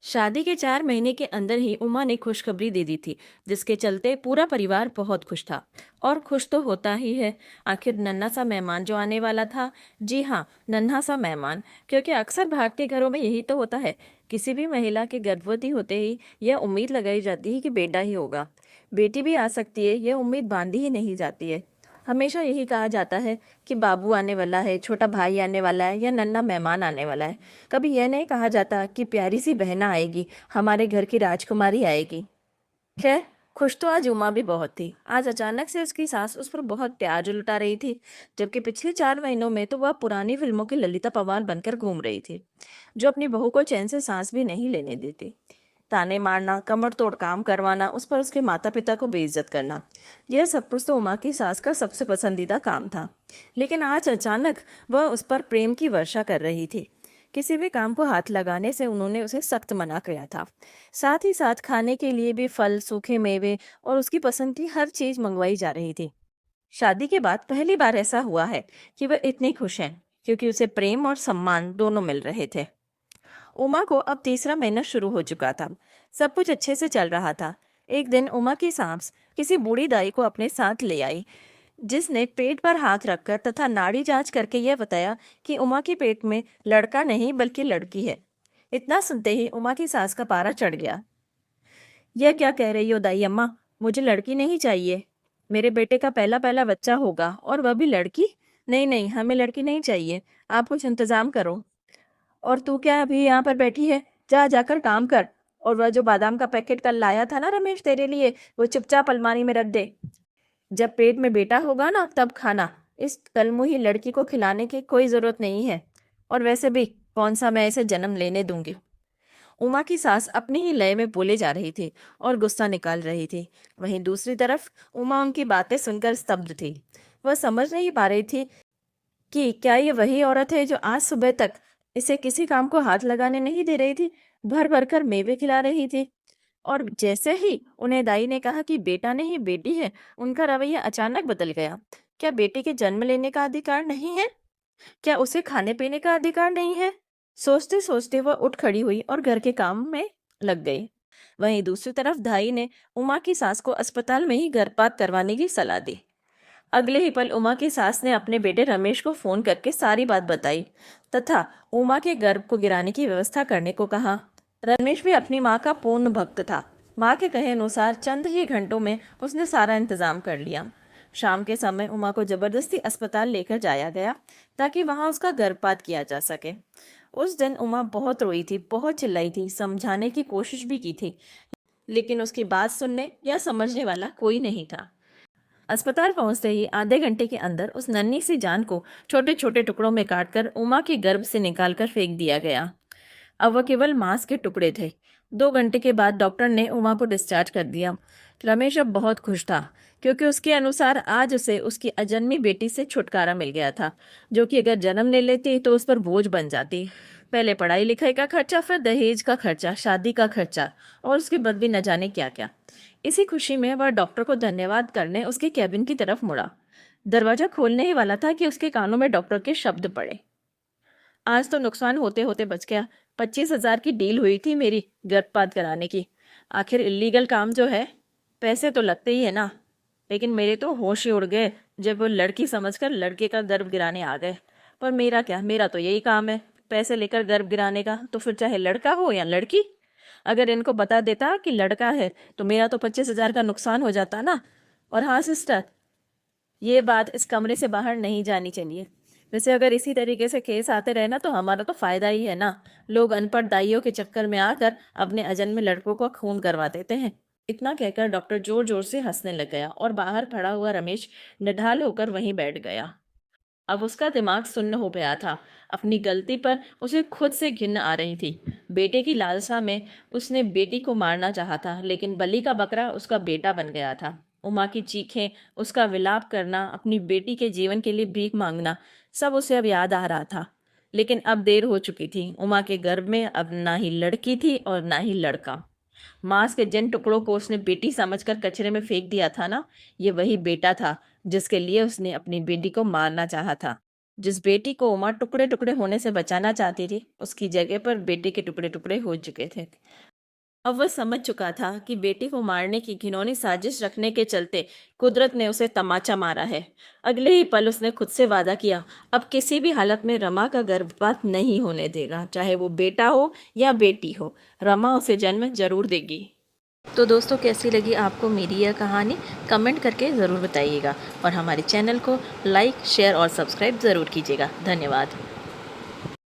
शादी के 4 महीने के अंदर ही उमा ने खुशखबरी दे दी थी, जिसके चलते पूरा परिवार बहुत खुश था। और खुश तो होता ही है। आखिर नन्हा सा मेहमान जो आने वाला था। जी हाँ, नन्हा सा मेहमान। क्योंकि अक्सर भारतीय घरों में यही तो होता है। किसी भी महिला के गर्भवती होते ही यह उम्मीद लगाई जाती है कि बेटा ही होगा। बेटी भी आ सकती है, यह उम्मीद बांधी ही नहीं जाती है। हमेशा यही कहा जाता है कि बाबू आने वाला है, छोटा भाई आने वाला है या नन्हा मेहमान आने वाला है। कभी यह नहीं कहा जाता कि प्यारी सी बहना आएगी, हमारे घर की राजकुमारी आएगी। खैर, खुश तो आज उमा भी बहुत थी। आज अचानक से उसकी सास उस पर बहुत प्यार लुटा रही थी, जबकि पिछले 4 महीनों में तो वह पुरानी फिल्मों की ललिता पवार बनकर घूम रही थी, जो अपनी बहू को चैन से सांस भी नहीं लेने देती। ताने मारना, कमर तोड़ काम करवाना, उस पर उसके माता पिता को बेइज्जत करना, यह सब कुछ तो उमा की सास का सबसे पसंदीदा काम था। लेकिन आज अचानक वह उस पर प्रेम की वर्षा कर रही थी। किसी भी काम को हाथ लगाने से उन्होंने उसे सख्त मना किया था। साथ ही साथ खाने के लिए भी फल, सूखे मेवे और उसकी पसंद की हर चीज मंगवाई जा रही थी। शादी के बाद पहली बार ऐसा हुआ है कि वह इतनी खुश है, क्योंकि उसे प्रेम और सम्मान दोनों मिल रहे थे। उमा को अब तीसरा महीना शुरू हो चुका था। सब कुछ अच्छे से चल रहा था। एक दिन उमा की सास किसी बूढ़ी दाई को अपने साथ ले आई, जिसने पेट पर हाथ रखकर तथा नाड़ी जांच करके यह बताया कि उमा के पेट में लड़का नहीं बल्कि लड़की है। इतना सुनते ही उमा की सास का पारा चढ़ गया। यह क्या कह रही हो दाई अम्मा? मुझे लड़की नहीं चाहिए। मेरे बेटे का पहला पहला बच्चा होगा और वह भी लड़की? नहीं नहीं, हमें लड़की नहीं चाहिए। आप कुछ इंतजाम करो। और तू क्या अभी यहाँ पर बैठी है? जा जाकर काम कर। और वह जो बादाम का पैकेट कल लाया था ना रमेश तेरे लिए, वो चुपचाप अलमारी में रख दे। जब पेट में बेटा होगा ना तब खाना। इस कलमुही लड़की को खिलाने की कोई जरूरत नहीं है। और वैसे भी कौन सा मैं इसे जन्म लेने दूंगी। उमा की सास अपनी ही लय में बोले जा रही थी और गुस्सा निकाल रही थी। वहीं दूसरी तरफ उमा उनकी बातें सुनकर स्तब्ध थी। वह समझ नहीं पा रही थी कि क्या ये वही औरत है जो आज सुबह तक इसे किसी काम को हाथ लगाने नहीं दे रही थी, भर भर कर मेवे खिला रही थी। और जैसे ही उन्हें दाई ने कहा कि बेटा नहीं बेटी है, उनका रवैया अचानक बदल गया। क्या बेटी के जन्म लेने का अधिकार नहीं है? क्या उसे खाने पीने का अधिकार नहीं है? सोचते सोचते वह उठ खड़ी हुई और घर के काम में लग गई। वहीं दूसरी तरफ दाई ने उमा की सास को अस्पताल में ही गर्भपात करवाने की सलाह दी। अगले ही पल उमा की सास ने अपने बेटे रमेश को फोन करके सारी बात बताई तथा उमा के गर्भ को गिराने की व्यवस्था करने को कहा। रमेश भी अपनी माँ का पूर्ण भक्त था। माँ के कहे अनुसार चंद ही घंटों में उसने सारा इंतजाम कर लिया। शाम के समय उमा को जबरदस्ती अस्पताल लेकर जाया गया ताकि वहां उसका गर्भपात किया जा सके। उस दिन उमा बहुत रोई थी, बहुत चिल्लाई थी, समझाने की कोशिश भी की थी, लेकिन उसकी बात सुनने या समझने वाला कोई नहीं था। अस्पताल पहुंचते ही आधे घंटे के अंदर उस नन्ही सी जान को छोटे छोटे टुकड़ों में काटकर उमा के गर्भ से निकालकर फेंक दिया गया। अब वह केवल मांस के टुकड़े थे। 2 घंटे के बाद डॉक्टर ने उमा को डिस्चार्ज कर दिया। रमेश अब बहुत खुश था, क्योंकि उसके अनुसार आज उसे उसकी अजन्मी बेटी से छुटकारा मिल गया था, जो कि अगर जन्म ले लेती तो उस पर बोझ बन जाती। पहले पढ़ाई लिखाई का खर्चा, फिर दहेज का खर्चा, शादी का खर्चा और उसके बाद भी न जाने क्या क्या। इसी खुशी में वह डॉक्टर को धन्यवाद करने उसके कैबिन की तरफ मुड़ा। दरवाजा खोलने ही वाला था कि उसके कानों में डॉक्टर के शब्द पड़े। आज तो नुकसान होते होते बच गया। 25,000 की डील हुई थी मेरी गर्भपात कराने की। आखिर इलीगल काम जो है, पैसे तो लगते ही है ना। लेकिन मेरे तो होश ही उड़ गए जब वो लड़की समझकर लड़के का गर्भ गिराने आ गए। पर मेरा क्या, मेरा तो यही काम है, पैसे लेकर गर्भ गिराने का। तो फिर चाहे लड़का हो या लड़की। अगर इनको बता देता कि लड़का है तो मेरा तो 25,000 का नुकसान हो जाता ना। और हाँ सिस्टर, ये बात इस कमरे से बाहर नहीं जानी चाहिए। वैसे अगर इसी तरीके से केस आते रहे ना तो हमारा तो फायदा ही है ना। लोग अनपढ़ दाइयों के चक्कर में आकर अपने अजन्मे लड़कों को खून करवा देते हैं। इतना कहकर डॉक्टर जोर जोर से हंसने लग गया और बाहर खड़ा हुआ रमेश निढाल होकर वहीं बैठ गया। अब उसका दिमाग सुन्न हो गया था। अपनी गलती पर उसे खुद से घिन आ रही थी। बेटे की लालसा में उसने बेटी को मारना चाहा था, लेकिन बलि का बकरा उसका बेटा बन गया था। उमा की चीखें, उसका विलाप करना, अपनी बेटी के जीवन के लिए भीख मांगना, सब उसे अब याद आ रहा था। लेकिन अब देर हो चुकी थी। उमा के गर्भ में अब ना ही लड़की थी और ना ही लड़का। मांस के जिन टुकड़ों को उसने बेटी समझकर कचरे में फेंक दिया था ना, ये वही बेटा था जिसके लिए उसने अपनी बेटी को मारना चाहा था। जिस बेटी को उमा टुकड़े टुकड़े होने से बचाना चाहती थी, उसकी जगह पर बेटे के टुकड़े टुकड़े हो चुके थे। अब वह समझ चुका था कि बेटी को मारने की घिनौनी साजिश रखने के चलते कुदरत ने उसे तमाचा मारा है। अगले ही पल उसने खुद से वादा किया, अब किसी भी हालत में रमा का गर्भपात नहीं होने देगा, चाहे वो बेटा हो या बेटी हो। रमा उसे जन्म जरूर देगी। तो दोस्तों, कैसी लगी आपको मेरी यह कहानी, कमेंट करके ज़रूर बताइएगा और हमारे चैनल को लाइक, शेयर और सब्सक्राइब ज़रूर कीजिएगा। धन्यवाद।